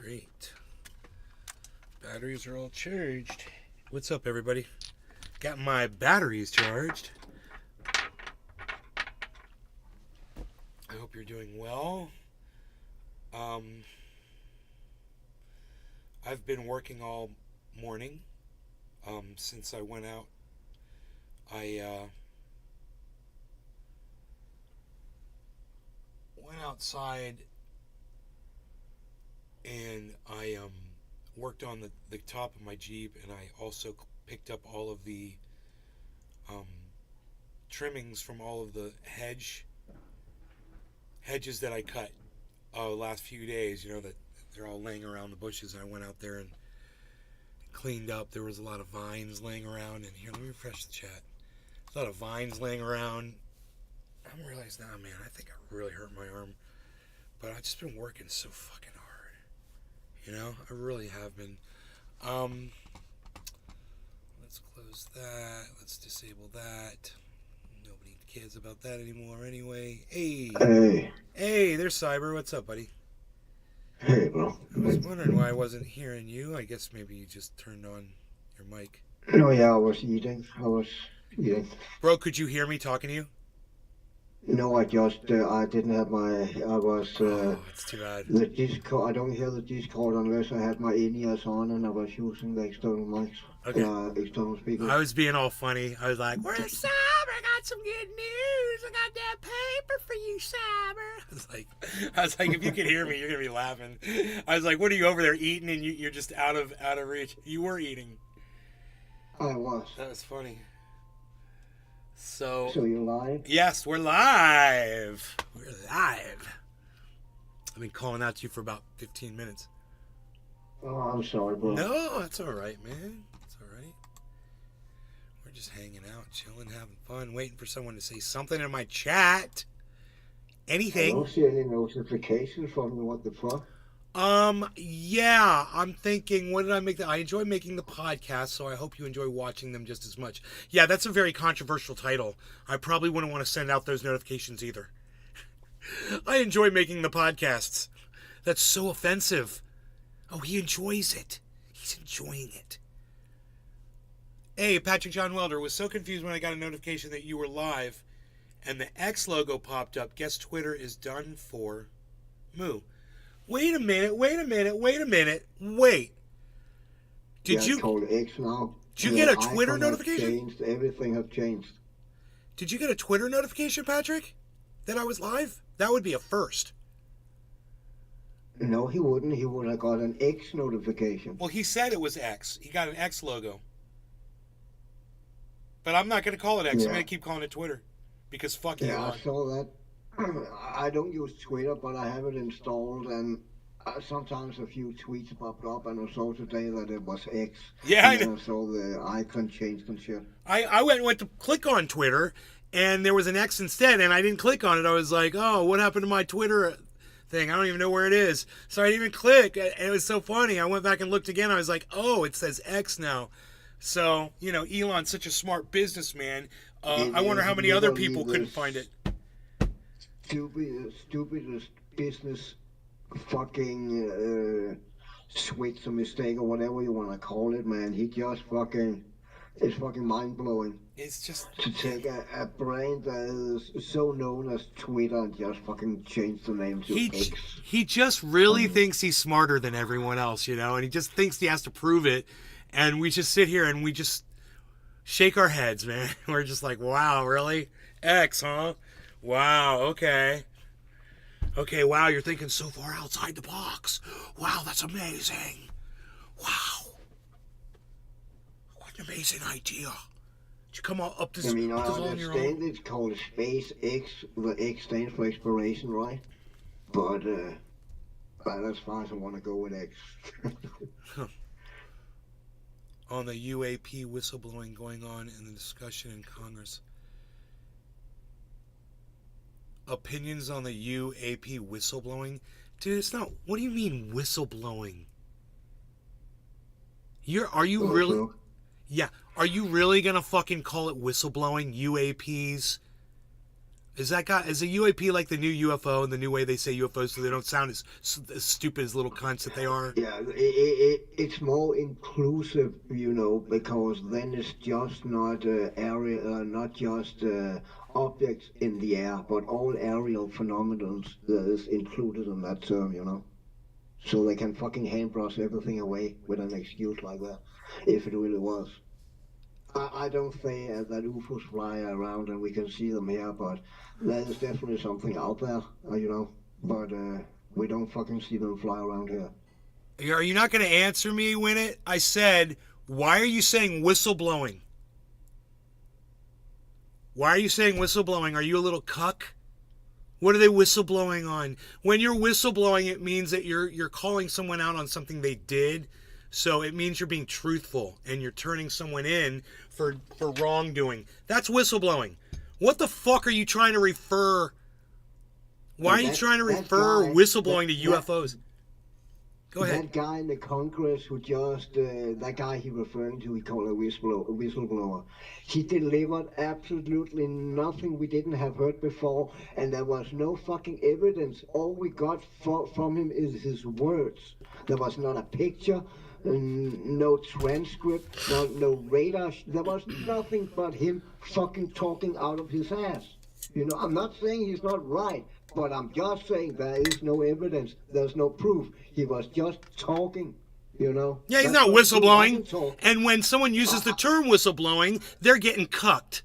Great. Batteries are all charged. What's up, everybody? Got my batteries charged. I hope you're doing well. I've been working all morning since I went out. I went outside and I worked on the top of my Jeep, and I also picked up all of the trimmings from all of the hedges that I cut last few days. You know, that they're all laying around the bushes. I went out there and cleaned up. There was a lot of vines laying around. And here, let me refresh the chat. There's a lot of vines laying around. I'm realizing now, man, I think I really hurt my arm. But I've just been working so fucking hard. You know, I really have been. Let's close that. Let's disable that. Nobody cares about that anymore anyway. Hey, there's Cyber. What's up, buddy? Hey, bro. I was wondering why I wasn't hearing you. I guess maybe you just turned on your mic. No, yeah, I was eating. Bro, could you hear me talking to you? No, I didn't have It's too bad. the Discord. I don't hear the Discord unless I had my in-ears on and I was using the external mics. Okay. External speakers. I was being all funny. I was like, where's Cyber? I got some good news. I got that paper for you, Cyber. I was like, if you could hear me, you're going to be laughing. I was like, what are you over there eating and you're just out of reach? You were eating. I was. That was funny. So you're live? Yes, we're live. We're live. I've been calling out to you for about 15 minutes. Oh, I'm sorry, bro. No, that's all right, man. It's all right. We're just hanging out, chilling, having fun, waiting for someone to say something in my chat. Anything. I don't see any notifications from you. What the fuck? Yeah, I'm thinking, what did I make I enjoy making the podcast, so I hope you enjoy watching them just as much. Yeah, that's a very controversial title. I probably wouldn't want to send out those notifications either. I enjoy making the podcasts. That's so offensive. Oh, he enjoys it. He's enjoying it. Hey, Patrick John Welder was so confused when I got a notification that you were live and the X logo popped up. Guess Twitter is done for Moo. Wait a minute. Did you called X now. Did you get a Twitter notification? Changed. Everything has changed. Did you get a Twitter notification, Patrick? That I was live? That would be a first. No, he wouldn't. He would have got an X notification. Well, he said it was X. He got an X logo. But I'm not going to call it X. Yeah. I'm going to keep calling it Twitter. Because fuck you. Yeah, I saw that. I don't use Twitter, but I have it installed, and sometimes a few tweets popped up, and I saw today that it was X. Yeah, I know. I saw the icon changed and shit. I went to click on Twitter, and there was an X instead, and I didn't click on it. I was like, oh, what happened to my Twitter thing? I don't even know where it is. So I didn't even click, and it was so funny. I went back and looked again. I was like, oh, it says X now. So, you know, Elon's such a smart businessman. I wonder how many other people couldn't find it. Stupidest business fucking switch or mistake or whatever you want to call it, man. He just fucking, it's fucking mind-blowing. It's just to take a brand that is so known as Twitter and just fucking change the name to X. He just really thinks he's smarter than everyone else, you know, and he just thinks he has to prove it. And we just sit here and we just shake our heads, man. We're just like, wow, really? X, huh? Wow, okay. Okay, wow, you're thinking so far outside the box. Wow, that's amazing. Wow. What an amazing idea. Did you come up this, I mean, I on your own? understand it's called SpaceX. The X stands for exploration, right? But as far as I want to go with X. On the UAP whistleblowing going on in the discussion in Congress. Opinions on the UAP whistleblowing? Dude, it's not. What do you mean whistleblowing? Are you really? Yeah. Are you really gonna fucking call it whistleblowing? UAPs? Is that guy, is a UAP like the new UFO and the new way they say UFOs so they don't sound as stupid as little cunts that they are? Yeah, it's more inclusive, because then it's just not area, not just objects in the air, but all aerial phenomena that is included in that term. So they can fucking handbrush everything away with an excuse like that, if it really was. I don't say that UFOs fly around and we can see them here, but there is definitely something out there, But we don't fucking see them fly around here. Are you not going to answer me, Winnett? I said, why are you saying whistleblowing? Why are you saying whistleblowing? Are you a little cuck? What are they whistleblowing on? When you're whistleblowing, it means that you're calling someone out on something they did. So it means you're being truthful and you're turning someone in for wrongdoing. That's whistleblowing. What the fuck are you trying to refer? Why are you trying to refer whistleblowing to UFOs? Go ahead. That guy in the Congress who just, that guy he referring to, he called a whistleblower. He delivered absolutely nothing we didn't have heard before, and there was no fucking evidence. All we got from him is his words. There was not a picture, no transcript, no radar. There was nothing but him fucking talking out of his ass. I'm not saying he's not right, but I'm just saying there is no evidence. There's no proof. He was just talking, Yeah, he's not whistleblowing. And when someone uses the term whistleblowing, they're getting cucked.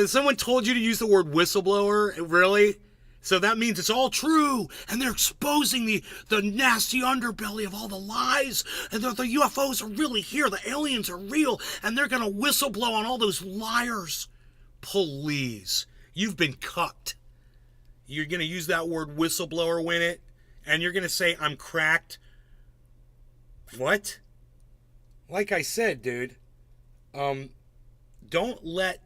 Someone told you to use the word whistleblower, really? So that means it's all true, and they're exposing the nasty underbelly of all the lies, and the UFOs are really here, the aliens are real, and they're going to whistleblow on all those liars. Please. You've been cucked. You're going to use that word whistleblower, Winnett, and you're going to say, I'm cracked. What? Like I said, dude, don't let,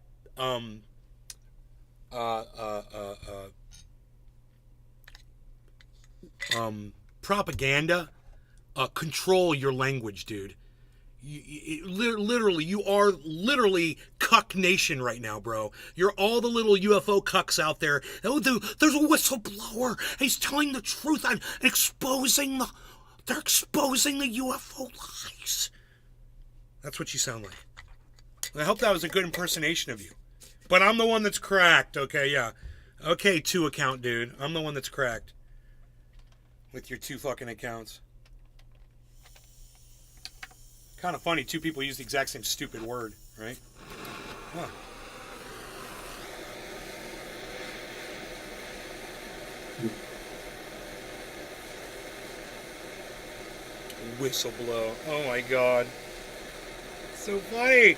propaganda, control your language, dude. Literally, you are literally cuck nation right now, bro. You're all the little UFO cucks out there. Oh, there's a whistleblower. He's telling the truth and exposing they're exposing the UFO lies. That's what you sound like. I hope that was a good impersonation of you. But I'm the one that's cracked, okay, yeah. Okay, 2 account, dude. I'm the one that's cracked. With your 2 fucking accounts. Kind of funny, 2 people use the exact same stupid word, right? Huh. Whistleblow. Oh my god. So funny.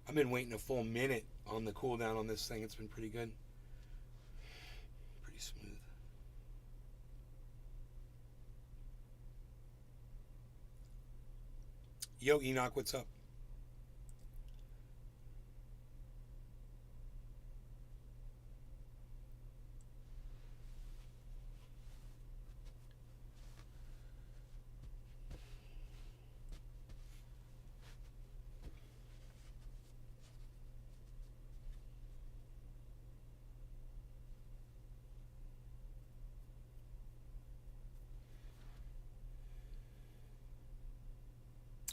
I've been waiting a full minute on the cooldown on this thing. It's been pretty good. Pretty smooth. Yo, Enoch, what's up?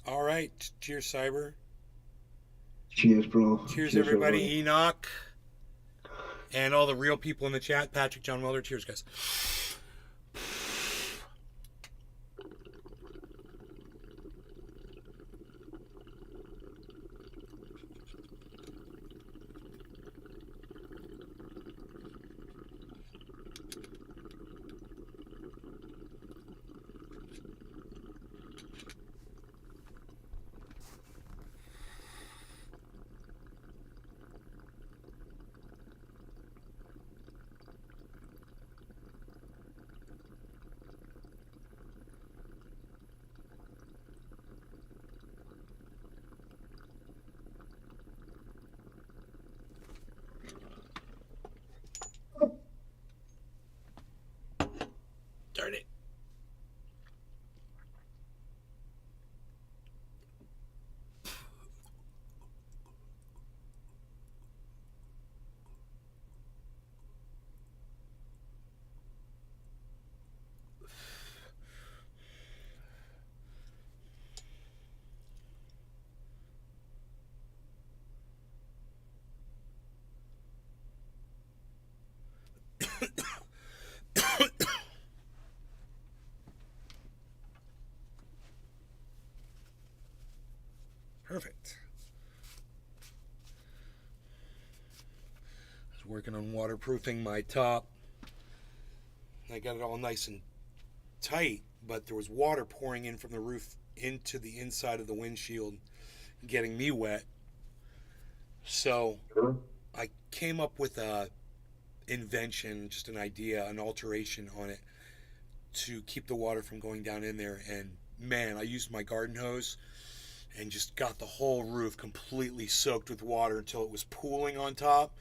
All right. Cheers, Cyber. Cheers, bro. Cheers, everybody. Enoch. And all the real people in the chat. Patrick, John Welder. Cheers, guys. Perfect. I was working on waterproofing my top. I got it all nice and tight, but there was water pouring in from the roof into the inside of the windshield, getting me wet. So I came up with a invention, just an idea, an alteration on it to keep the water from going down in there. And man, I used my garden hose and just got the whole roof completely soaked with water until it was pooling on top.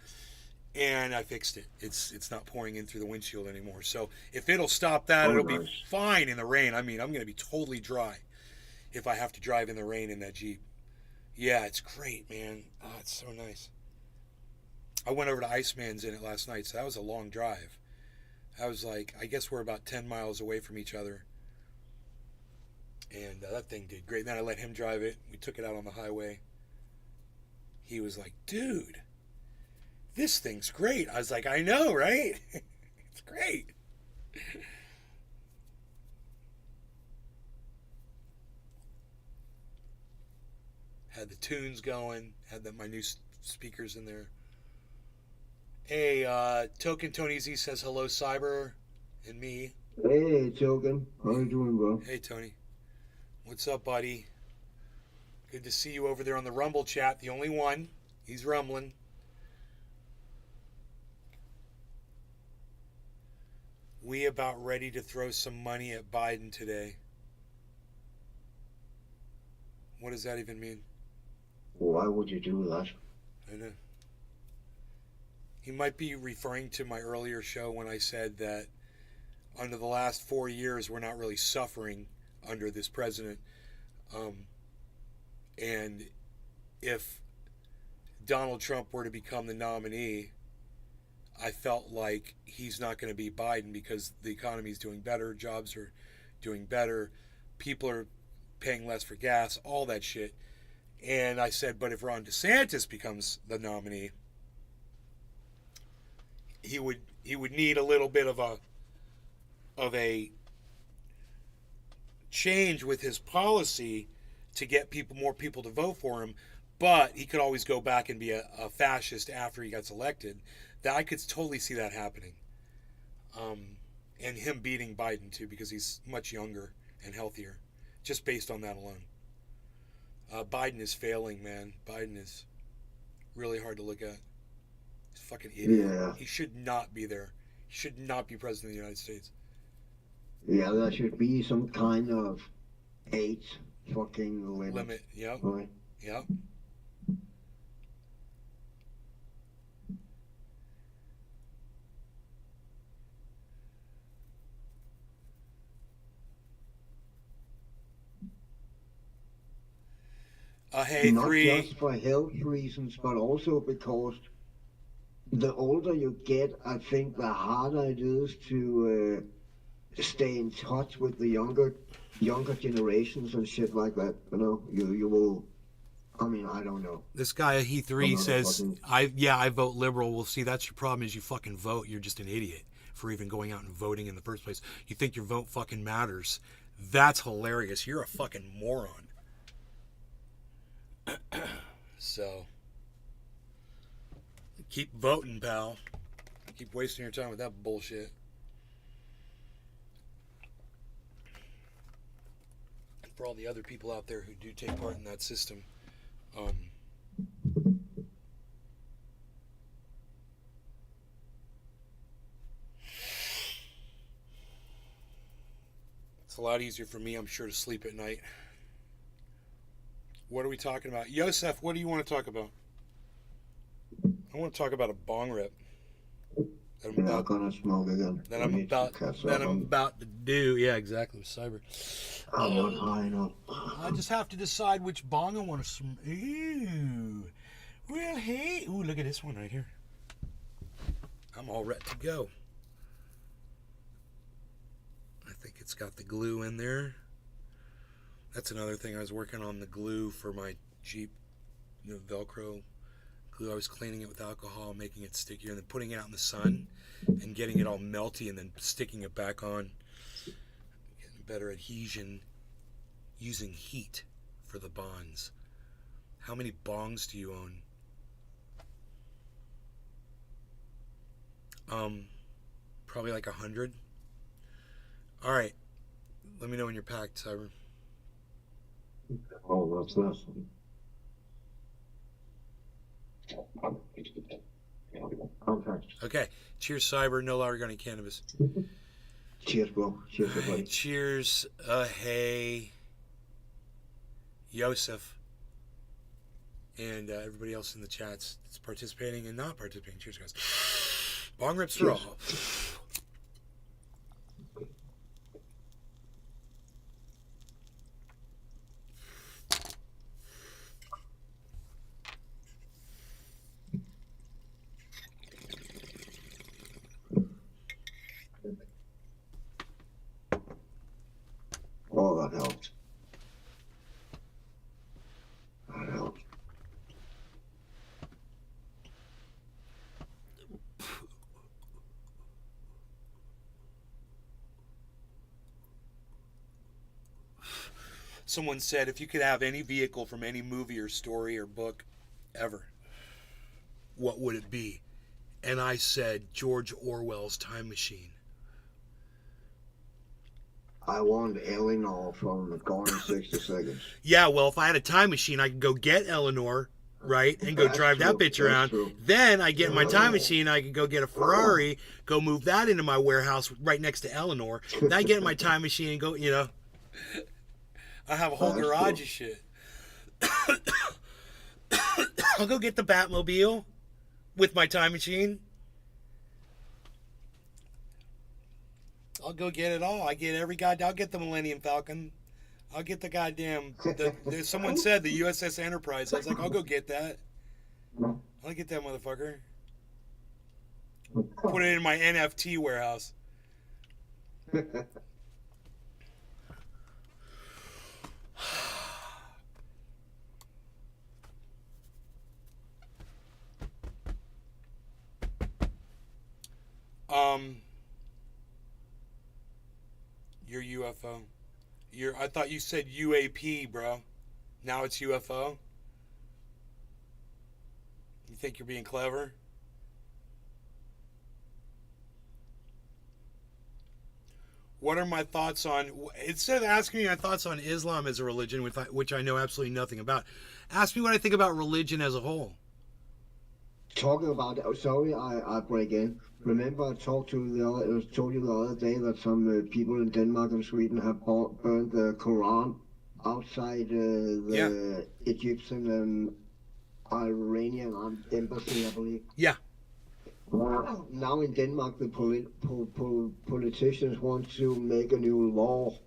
And I fixed it. It's not pouring in through the windshield anymore. So if it'll stop that, it'll be fine in the rain. I mean, I'm going to be totally dry if I have to drive in the rain in that Jeep. Yeah, it's great, man. Oh, it's so nice. I went over to Iceman's in it last night, so that was a long drive. I was like, I guess we're about 10 miles away from each other. And that thing did great. Then I let him drive it. We took it out on the highway. He was like, dude, this thing's great. I was like, I know, right? It's great. Had the tunes going. Had my new speakers in there. Hey, Token Tony Z says hello, Cyber, and me. Hey, Token. How you doing, bro? Hey, Tony. What's up, buddy? Good to see you over there on the Rumble chat. The only one. He's rumbling. We about ready to throw some money at Biden today. What does that even mean? Why would you do that? I know. He might be referring to my earlier show when I said that under the last 4 years, we're not really suffering under this president. And if Donald Trump were to become the nominee, I felt like he's not going to be Biden because the economy is doing better, jobs are doing better, people are paying less for gas, all that shit. And I said, but if Ron DeSantis becomes the nominee, he would need a little bit of a change with his policy to get more people to vote for him, but he could always go back and be a fascist after he gets elected. That I could totally see that happening. And him beating Biden too, because he's much younger and healthier, just based on that alone. Biden is failing, man. Biden is really hard to look at. He's a fucking idiot. Yeah. He should not be there. He should not be president of the United States. Yeah, there should be some kind of age fucking limit. Yep. Right? Yep. Hey, Not three. just for health reasons, but also because the older you get, I think the harder it is to stay in touch with the younger generations and shit like that. You know, you will. I mean, I don't know. This guy He3 Another says, fucking- I vote liberal. Well, see, that's your problem is you fucking vote. You're just an idiot for even going out and voting in the first place. You think your vote fucking matters. That's hilarious. You're a fucking moron. So, keep voting, pal. Keep wasting your time with that bullshit. And for all the other people out there who do take part in that system, it's a lot easier for me, I'm sure, to sleep at night. What are we talking about? Yosef, what do you want to talk about? I want to talk about a bong rip. You're not gonna smoke again. That I'm about to do. Yeah, exactly. With Cyber. I'm not high enough. I just have to decide which bong I want to smoke. Ooh. Well, hey. Ooh, look at this one right here. I'm all ready to go. I think it's got the glue in there. That's another thing. I was working on the glue for my Jeep, Velcro glue. I was cleaning it with alcohol, making it stickier, and then putting it out in the sun and getting it all melty and then sticking it back on. Getting better adhesion using heat for the bonds. How many bongs do you own? Probably like 100. All right. Let me know when you're packed, Cyber. Oh, what's that? Okay. Okay. Cheers, Cyber. No longer gunning cannabis. Cheers, bro. Cheers, everybody. Cheers. Hey, Yosef, and everybody else in the chats that's participating and not participating. Cheers, guys. Bong rips for all. Oh, that helped. That helped. Someone said if you could have any vehicle from any movie or story or book ever, what would it be? And I said George Orwell's Time Machine. I want Eleanor from Gone in 60 Seconds. Yeah, well, if I had a time machine, I could go get Eleanor, right, and go That's drive that true, bitch that's around. true. Then I get in my time machine, I could go get a Ferrari, go move that into my warehouse right next to Eleanor. Then I get in my time machine and go, you know, I have a whole That's garage cool. of shit. I'll go get the Batmobile with my time machine. I'll go get it all. I get every goddamn. I'll get the Millennium Falcon. I'll get the goddamn. Someone said the USS Enterprise. I was like, I'll go get that. I'll get that motherfucker. Put it in my NFT warehouse. Your UFO. I thought you said UAP, bro. Now it's UFO. You think you're being clever? What are my thoughts on, instead of asking me my thoughts on Islam as a religion, which I know absolutely nothing about, ask me what I think about religion as a whole. Talking about, sorry, I break in. Remember, I told you the other day that some people in Denmark and Sweden have burned the Quran outside the Egyptian and Iranian embassy, I believe. Yeah. Now in Denmark, the politicians want to make a new law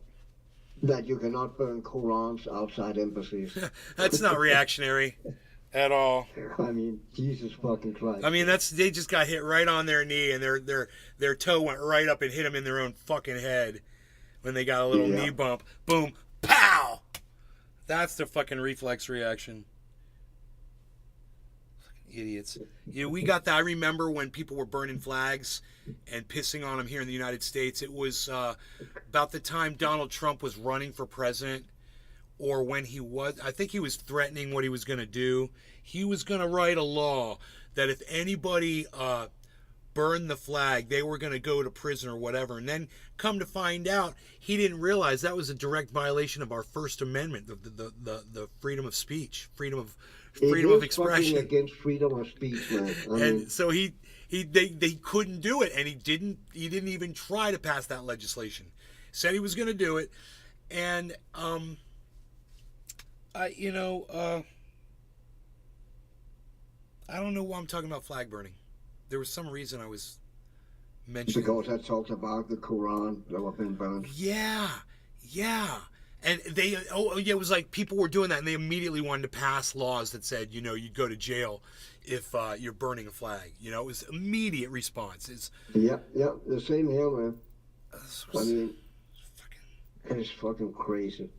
that you cannot burn Qurans outside embassies. That's not reactionary at all. I mean, Jesus fucking Christ. I mean, they just got hit right on their knee, and their toe went right up and hit them in their own fucking head when they got a little knee bump. Boom, pow. That's the fucking reflex reaction. Fucking idiots. Yeah, we got that. I remember when people were burning flags and pissing on them here in the United States. It was about the time Donald Trump was running for president. Or when I think he was threatening what he was going to do. He was going to write a law that if anybody burned the flag, they were going to go to prison or whatever. And then come to find out, he didn't realize that was a direct violation of our First Amendment, the freedom of speech, freedom of expression. Against freedom of speech, man. So they couldn't do it, and he didn't even try to pass that legislation. Said he was going to do it, and I don't know why I'm talking about flag burning. There was some reason I was mentioning. Because I talked about the Quran that was been burned. Yeah. And it was like people were doing that, and they immediately wanted to pass laws that said, you'd go to jail if you're burning a flag. It was immediate response. Yeah, the same here, man. I mean, it's fucking crazy.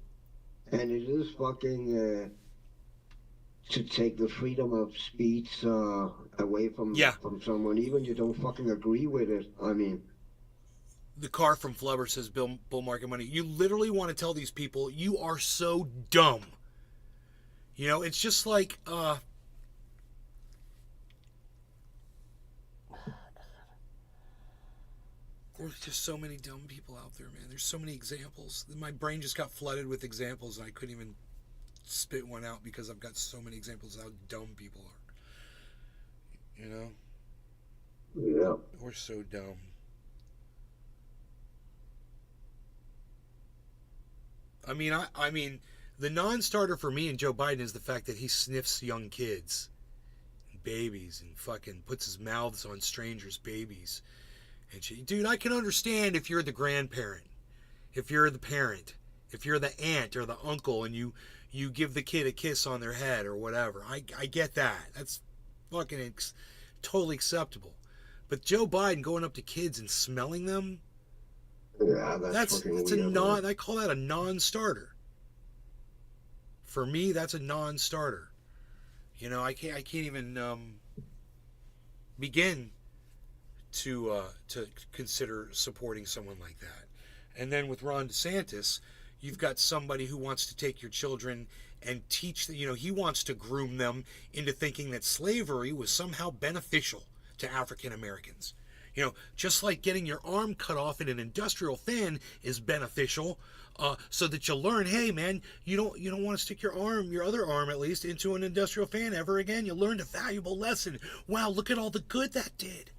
And it is fucking to take the freedom of speech away from someone, even you don't fucking agree with it. I mean, the car from Flubber says bull market money. You literally want to tell these people you are so dumb. You know, it's just like there's just so many dumb people out there, man. There's so many examples. My brain just got flooded with examples, and I couldn't even spit one out because I've got so many examples of how dumb people are. You know? Yeah. We're so dumb. I mean, the non-starter for me and Joe Biden is the fact that he sniffs young kids, and babies, and fucking puts his mouths on strangers' babies. And shit. Dude, I can understand if you're the grandparent, if you're the parent, if you're the aunt or the uncle, and you give the kid a kiss on their head or whatever. I get that. That's fucking totally acceptable. But Joe Biden going up to kids and smelling them, Yeah, that's fucking a weird, non. man. I call that a non-starter. For me, that's a non-starter. You know, I can't even begin to consider supporting someone like that. And then with Ron DeSantis, you've got somebody who wants to take your children and teach them. You know, he wants to groom them into thinking that slavery was somehow beneficial to African Americans. You know, just like getting your arm cut off in an industrial fan is beneficial, so that you'll learn, hey man, you don't want to stick your arm, your other arm at least, into an industrial fan ever again. You learned a valuable lesson. Wow, look at all the good that did.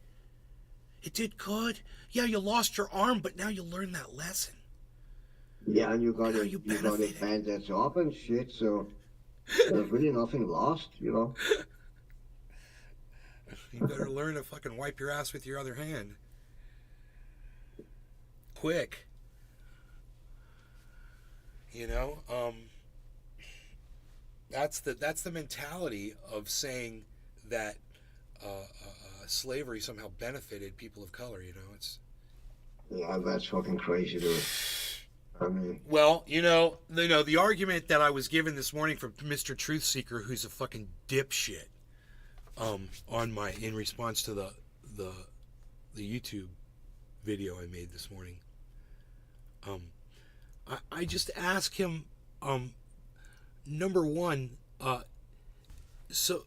It did good. Yeah, you lost your arm, but now you learned that lesson. Yeah, and you got Now a you you got a benefited. bandage up and shit, so there's really nothing lost, you know. You better learn to fucking wipe your ass with your other hand. Quick. You know, that's the mentality of saying that slavery somehow benefited people of color. You know, it's Yeah, that's fucking crazy, dude. I mean, well, the argument that I was given this morning from Mr. Truth Seeker, who's a fucking dipshit, on my in response to the YouTube video I made this morning. I just asked him, number one, so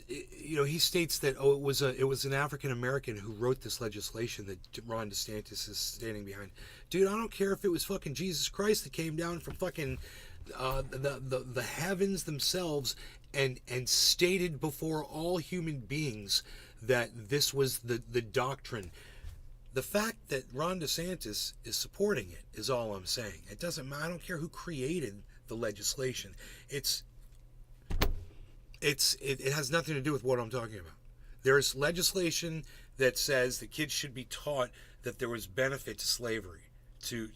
he states that it was an African American who wrote this legislation that Ron DeSantis is standing behind. Dude, I don't care if it was fucking Jesus Christ that came down from fucking the heavens themselves and stated before all human beings that this was the doctrine. The fact that Ron DeSantis is supporting it is all I'm saying. It doesn't matter. I don't care who created the legislation. It has nothing to do with what I'm talking about. There's legislation that says that kids should be taught that there was benefit to slavery to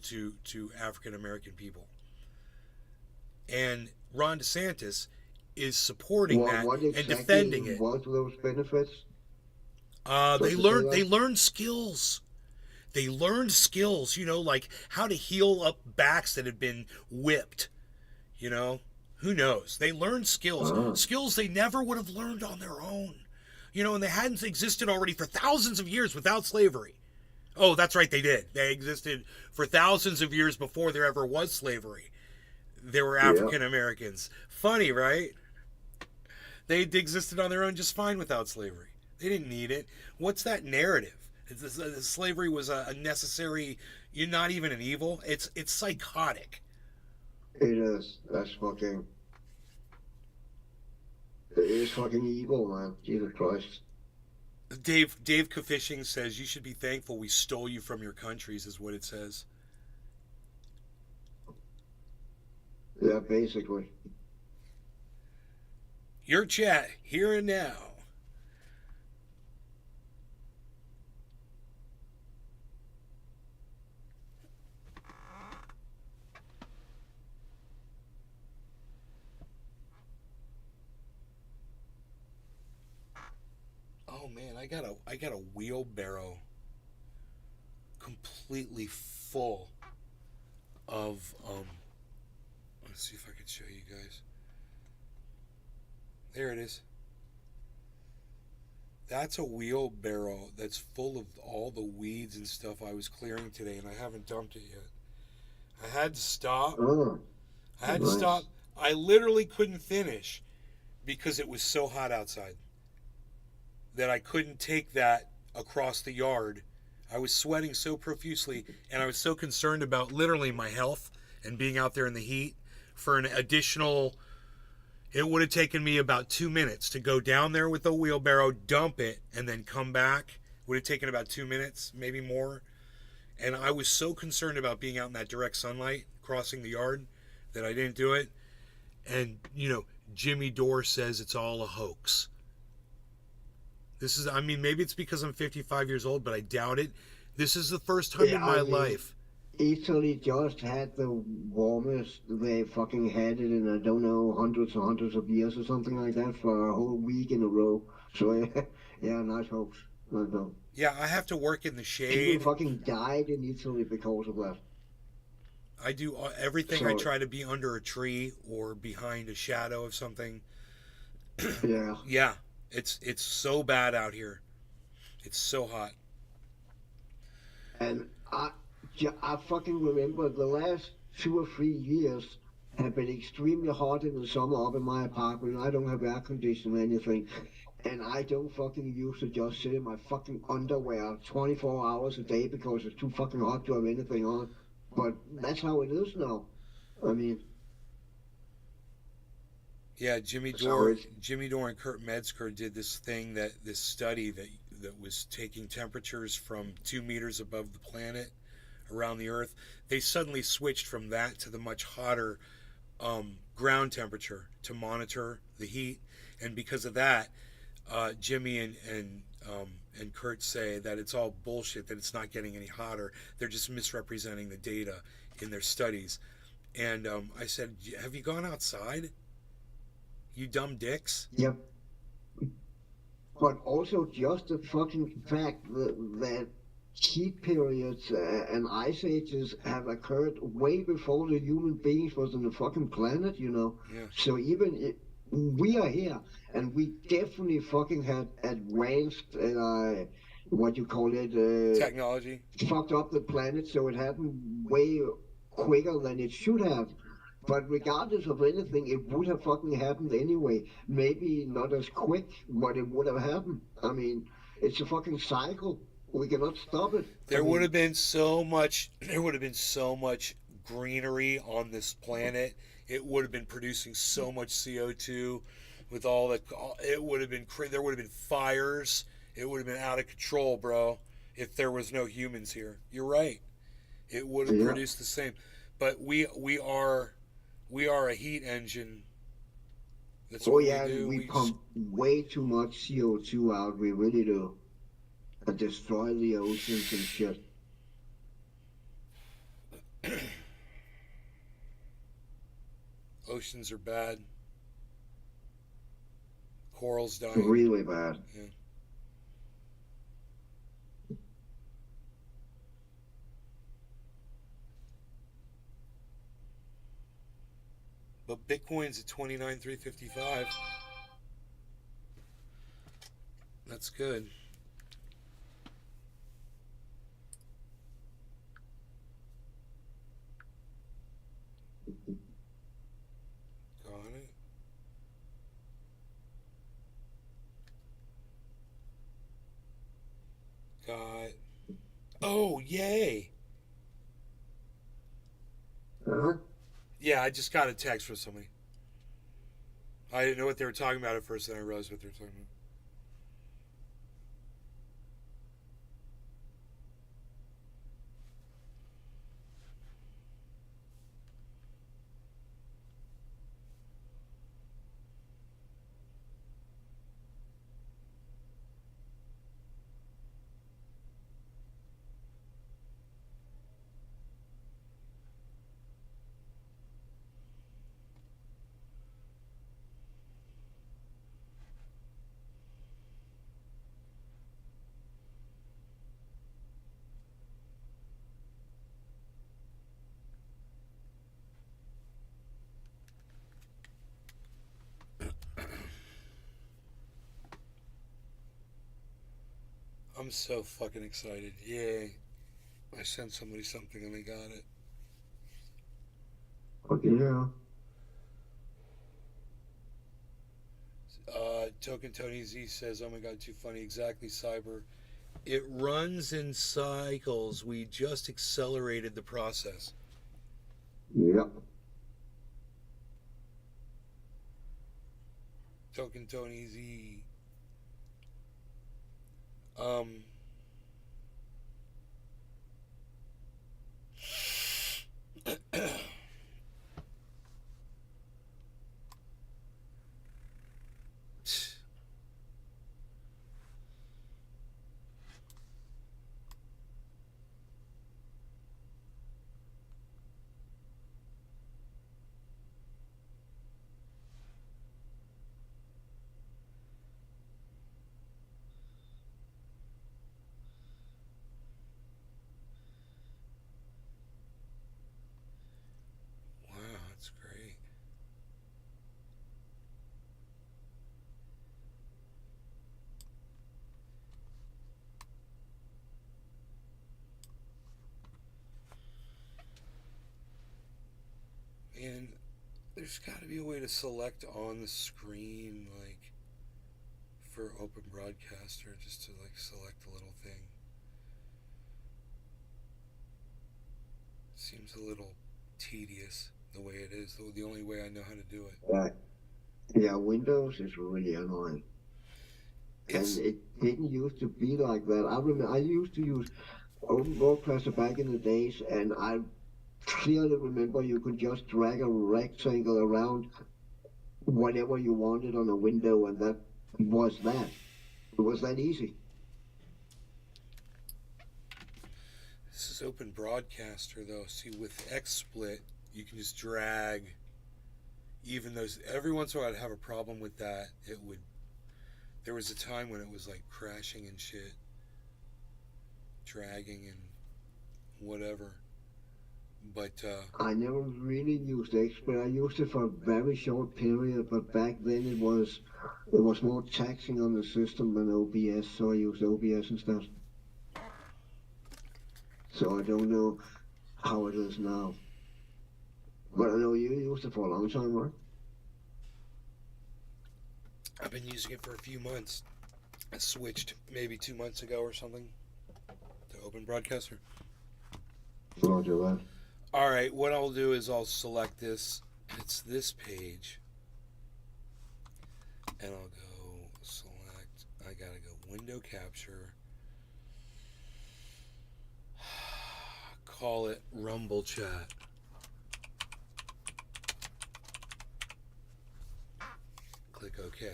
African American people. And Ron DeSantis is supporting that what and exactly defending it. what those benefits? They learned skills. They learned skills, like how to heal up backs that had been whipped. Who knows? They learned skills, skills they never would have learned on their own. And they hadn't existed already for thousands of years without slavery. Oh, that's right, they did. They existed for thousands of years before there ever was slavery. There were African Americans. Funny, right? They existed on their own just fine without slavery. They didn't need it. What's that narrative? Slavery was a necessary, you're not even an evil. It's psychotic. It is. That's fucking. It is fucking evil, man. Jesus Christ. Dave Kafishing says you should be thankful we stole you from your countries, is what it says. Yeah, basically. Your chat, here and now. Oh man, I got a wheelbarrow completely full of let's see if I can show you guys. There it is. That's a wheelbarrow that's full of all the weeds and stuff I was clearing today, and I haven't dumped it yet. I had to stop. Oh, I had to nice. stop. I literally couldn't finish because it was so hot outside that I couldn't take that across the yard. I was sweating so profusely, and I was so concerned about literally my health and being out there in the heat for an additional. It would have taken me about 2 minutes to go down there with the wheelbarrow, dump it, and then come back. Would have taken about 2 minutes, maybe more. And I was so concerned about being out in that direct sunlight, crossing the yard, that I didn't do it. And, Jimmy Dore says it's all a hoax. Maybe it's because I'm 55 years old, but I doubt it. This is the first time in my life. Italy just had the warmest they fucking had it in, I don't know, hundreds and hundreds of years or something like that for a whole week in a row. So, yeah, nice hoax. Nice hoax. Yeah, I have to work in the People shade. fucking died in Italy because of that. I do everything. I try to be under a tree or behind a shadow of something. Yeah. Yeah, it's so bad out here. It's so hot. And I fucking remember the last 2 or 3 years have been extremely hot in the summer up in my apartment. I don't have air conditioning or anything. And I don't fucking used to just sit in my fucking underwear 24 hours a day because it's too fucking hot to have anything on. But that's how it is now. I mean, Yeah, Jimmy Dore and Kurt Metzger did this study that was taking temperatures from 2 meters above the planet around the Earth. They suddenly switched from that to the much hotter ground temperature to monitor the heat, and because of that, Jimmy and Kurt say that it's all bullshit. That it's not getting any hotter. They're just misrepresenting the data in their studies. And I said, "Have you gone outside? You dumb dicks." yep. But also just the fucking fact that heat periods and ice ages have occurred way before the human beings was on the fucking planet, Yeah. So we are here, and we definitely fucking had advanced, what you call it, Technology. fucked up the planet, so it happened way quicker than it should have. But regardless of anything, it would have fucking happened anyway. Maybe not as quick, but it would have happened. I mean, it's a fucking cycle. We cannot stop it. There would have been so much. There would have been so much greenery on this planet. It would have been producing so much CO2 with all that. It would have been. There would have been fires. It would have been out of control, bro. If there was no humans here, you're right. It would have produced the same. But we are a heat engine. That's what we do. We pump way too much CO2 out. We really do. And destroy the oceans and shit. Oceans are bad. Corals dying. Really bad. Yeah. But Bitcoin's at 29,355. That's good. Got it. Got. Oh, yay! Uh-huh. Yeah, I just got a text from somebody. I didn't know what they were talking about at first, then I realized what they were talking about. I'm so fucking excited. Yay. I sent somebody something and they got it. Okay, yeah. Token Tony Z says, "Oh my God, too funny." Exactly, Cyber. It runs in cycles. We just accelerated the process. Yep. Token Tony Z. Um. Wow, that's great. And there's got to be a way to select on the screen, like for Open Broadcaster, just to like select a little thing. Seems a little tedious the way it is. The only way I know how to do it. Yeah, Windows is really annoying. It's And it didn't used to be like that. I remember I used to use Open Broadcaster back in the days, and I clearly remember you could just drag a rectangle around whatever you wanted on a window, and that was that. It was that easy. This is Open Broadcaster though. See, with XSplit, you can just drag. Even those, every once in a while I'd have a problem with that. It would. There was a time when it was like crashing and shit, dragging and whatever. But I never really used XSplit. I used it for a very short period, but back then it was more taxing on the system than OBS, so I used OBS instead. So I don't know how it is now. But I know you used it for a long time, right? I've been using it for a few months. I switched maybe 2 months ago or something to Open Broadcaster. Roger that. All right, what I'll do is I'll select this. It's this page. And I'll go select. I gotta go window capture. Call it Rumble Chat. Click OK.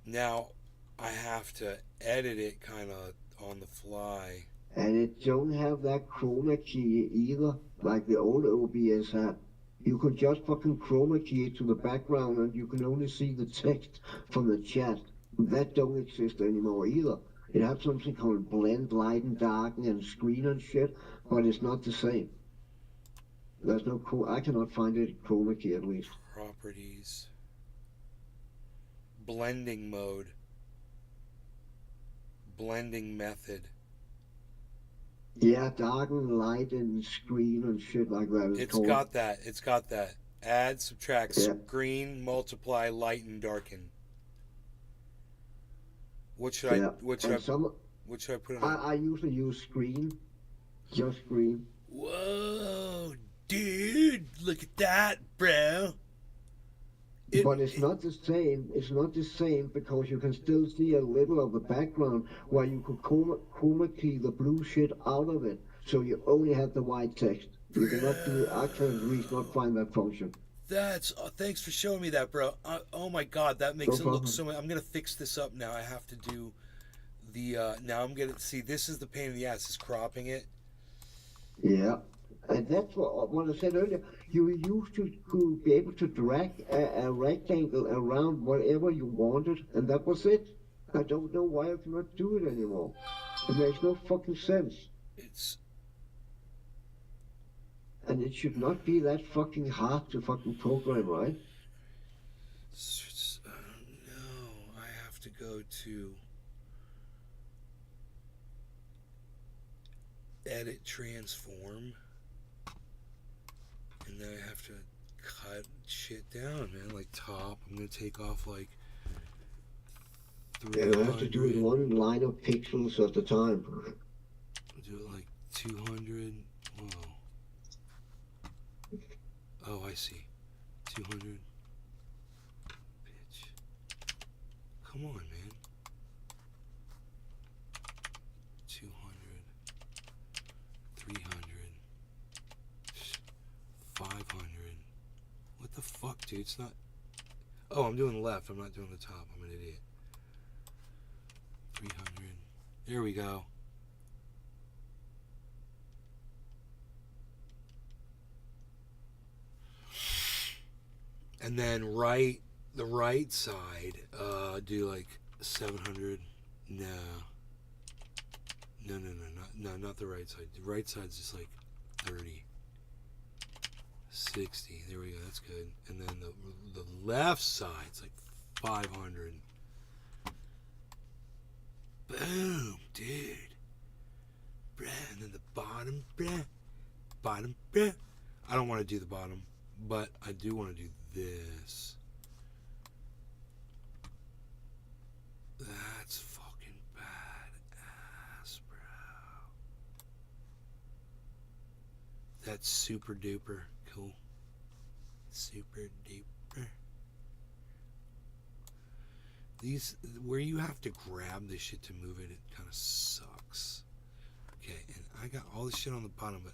Now I have to edit it kind of on the fly. And it don't have that chroma key either, like the old OBS had. You could just fucking chroma key it to the background and you can only see the text from the chat. That don't exist anymore either. It had something called blend, lighten, darken, and screen and shit, but it's not the same. There's no I cannot find it chroma key at least. Properties. Blending mode. Blending method. Yeah, darken, lighten, screen, and shit like that. It's got that. It's got that. Add, subtract, Yeah. screen, multiply, lighten, darken. What should I? What should I put in? I usually use screen, just screen. Whoa, dude! Look at that, bro. But it's not the same. It's not the same because you can still see a little of the background where you could chroma key the blue shit out of it, so you only have the white text. You cannot do. I can at least not find that function. That's thanks for showing me that, bro. Oh my god, that makes it look so. I'm gonna fix this up now. I have to do the. Now I'm gonna see. This is the pain in the ass. Is cropping it. Yeah. And that's what I said earlier. You used to be able to drag a rectangle around whatever you wanted, and that was it. I don't know why I cannot do it anymore. It makes no fucking sense. And it should not be that fucking hard to fucking program, right? No, I have to go to edit transform. And then I have to cut shit down, man. Like top, I'm gonna take off like Yeah, you have to do it 300. one line of pixels at a time. Do it like 200. Whoa. Oh, I see. 200. Pitch. Come on, man. 200. 300. 500. What the fuck, dude? It's not. Oh, I'm doing the left. I'm not doing the top. I'm an idiot. 300. There we go. And then the right side, do like 700. No. No, not the right side. The right side's just like 30. 60. There we go. That's good. And then the left side's like 500. Boom, dude. Bruh. And then the bottom, bruh. Bottom, bruh. I don't want to do the bottom, but I do want to do this. That's fucking badass, bro. That's super duper cool. Super duper. These, where you have to grab this shit to move it, it kind of sucks. Okay, and I got all this shit on the bottom, but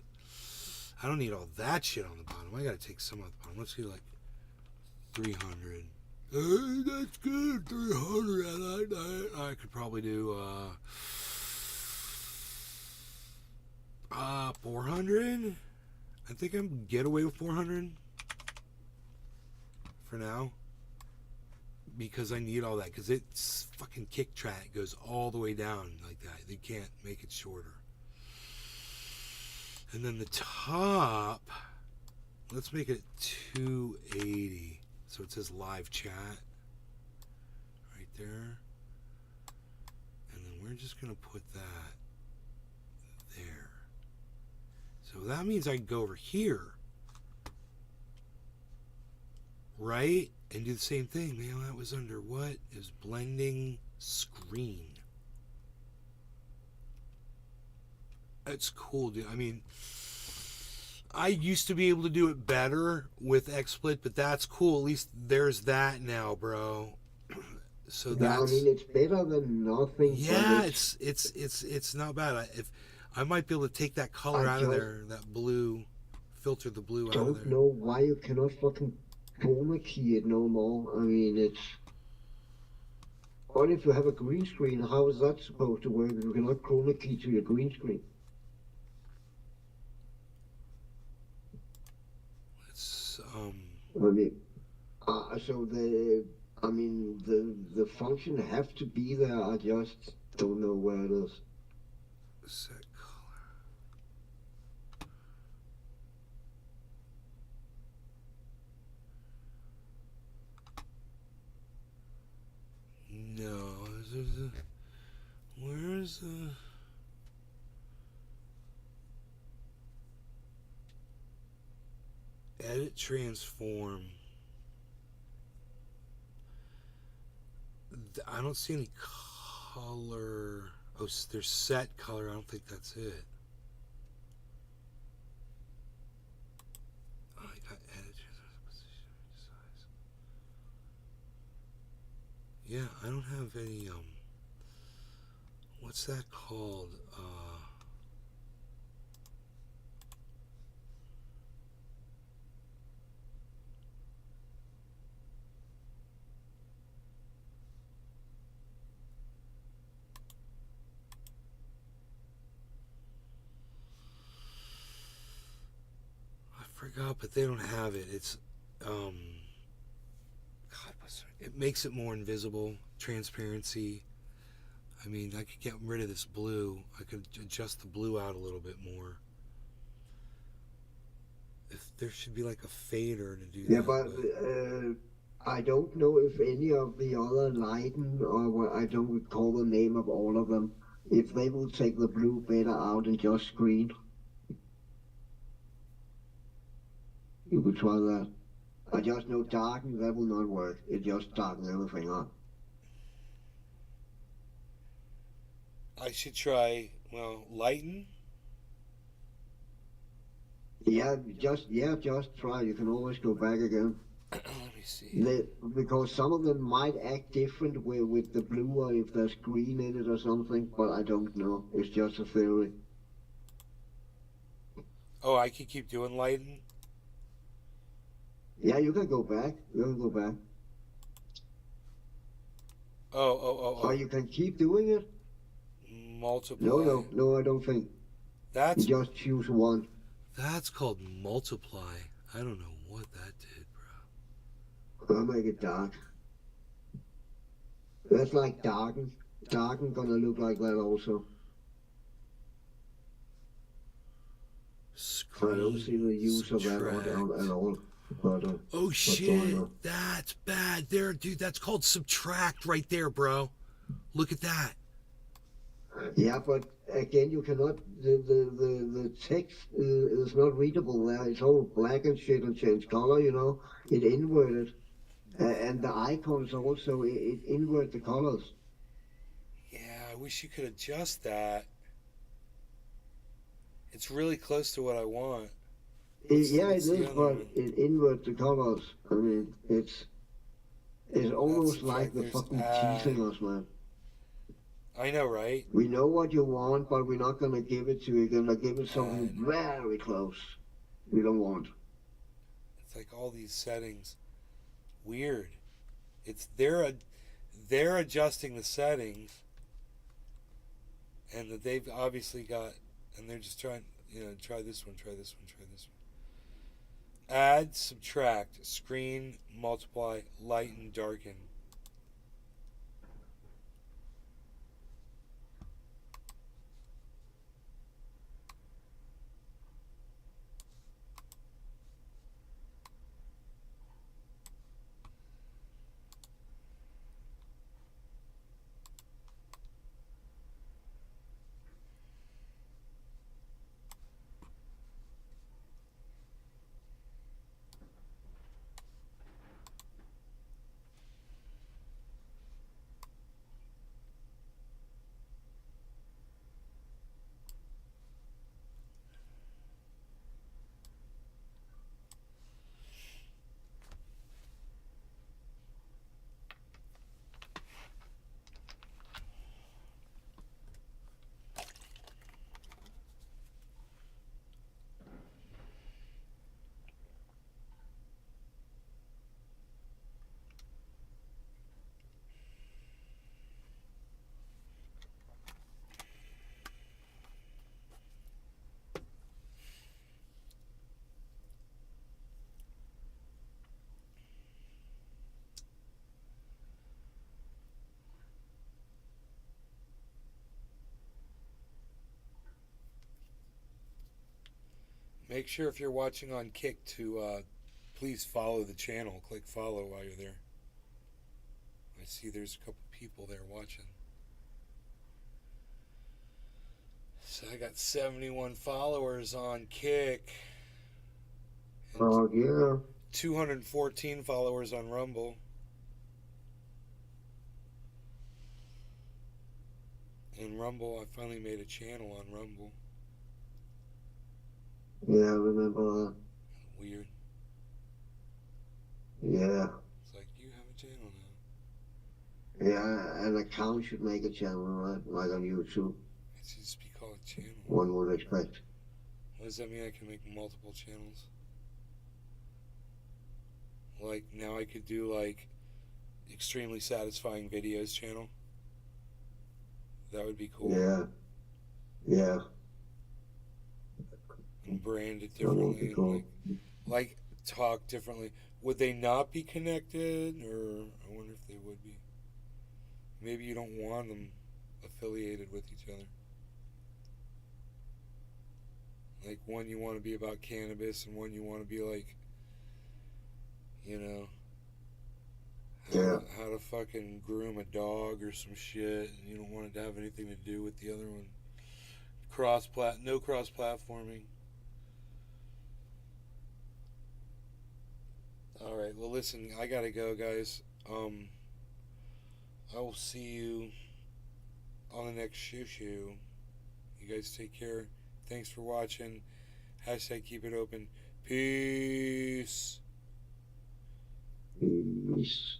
I don't need all that shit on the bottom. I gotta take some off the bottom. Let's do like 300. Hey, that's good. 300. I like that. I could probably do 400. I think I'm get away with 400 for now, because I need all that, because it's fucking kick track goes all the way down like that. You can't make it shorter. And then the top, let's make it 280. So it says live chat right there. And then we're just going to put that there. So that means I can go over here, right? And do the same thing. Man, that was under what? It was blending screen. That's cool, dude. I mean, I used to be able to do it better with XSplit, but that's cool. At least there's that now, bro. So Yeah, that's. I mean, it's better than nothing. Yeah, it's not bad. If I might be able to take that color out of there, that blue, filter the blue out of there. Don't know why you cannot fucking chroma key it no more. I mean, it's. Or if you have a green screen, how is that supposed to work if you cannot chroma key to your green screen? It's I mean, so the function have to be there. I just don't know where it is. set color. No, where's the? Edit transform. I don't see any color. Oh, there's set color. I don't think that's it. Oh, I got edit position size. Yeah, I don't have any. What's that called? Forgot, but they don't have it. It's God, it makes it more invisible, transparency. I mean, I could get rid of this blue. I could adjust the blue out a little bit more. If there should be like a fader to do Yeah, that. but I don't know if any of the other Leiden, or what, I don't recall the name of all of them, if they will take the blue better out and just screen. You could try that. I just know darken, that will not work. It just darkens everything up. I should try, well, lighten. Just try. You can always go back again. Let me see. They, because some of them might act different with the blue or if there's green in it or something, but I don't know. It's just a theory. Oh, I could keep doing lighten. Yeah, you can go back. You can go back. Or Oh. you can keep doing it. Multiply. No, I don't think. You That's just choose one. that's called multiply. I don't know what that did, I'll make it dark. That's like darken. Darken gonna look like that also. I don't see the Screen use of that subtract. at all. But Oh what's going shit, on? that's bad. There, dude, that's called subtract right there, bro. Look at that. Yeah, but again, you cannot. The text is not readable there. It's all black and shit and change color. It inverted, and the icons also it invert the colors. Yeah, I wish you could adjust that. It's really close to what I want. Yeah, it What's the is, other but one? it invert the colors. I mean, it's That's almost like subtract. they're There's fucking add. teasing us, man. I know, right? We know what you want, but we're not gonna give it to you. We're gonna give it something Add. very close. We don't want. It's like all these settings. Weird. It's they're adjusting the settings, and that they've obviously got, and they're just trying. Try this one. Try this one. Try this one. Add, subtract, screen, multiply, lighten, darken. Make sure if you're watching on Kick to please follow the channel. Click follow while you're there. I see there's a couple people there watching. So I got 71 followers on Kick and Oh yeah. 214 followers on Rumble. And Rumble, I finally made a channel on Rumble. Yeah, I remember that. Weird. Yeah. It's like, you have a channel now. Yeah, an account should make a channel, right? Like on YouTube, It should just be called a channel. one would expect. What does that mean? I can make multiple channels? Like, now I could do, like, extremely satisfying videos channel. That would be cool. Yeah. And brand it That would differently. be cool. Like talk differently. Would they not be connected? Or I wonder if they would be. Maybe you don't want them affiliated with each other. Like one you want to be about cannabis and one you want to be like, you know, Yeah. how to fucking groom a dog or some shit, and you don't want it to have anything to do with the other one. No cross platforming. All right. Well, listen, I gotta go, guys. I will see you on the next shoo. You guys take care. Thanks for watching. Hashtag keep it open. Peace. Peace.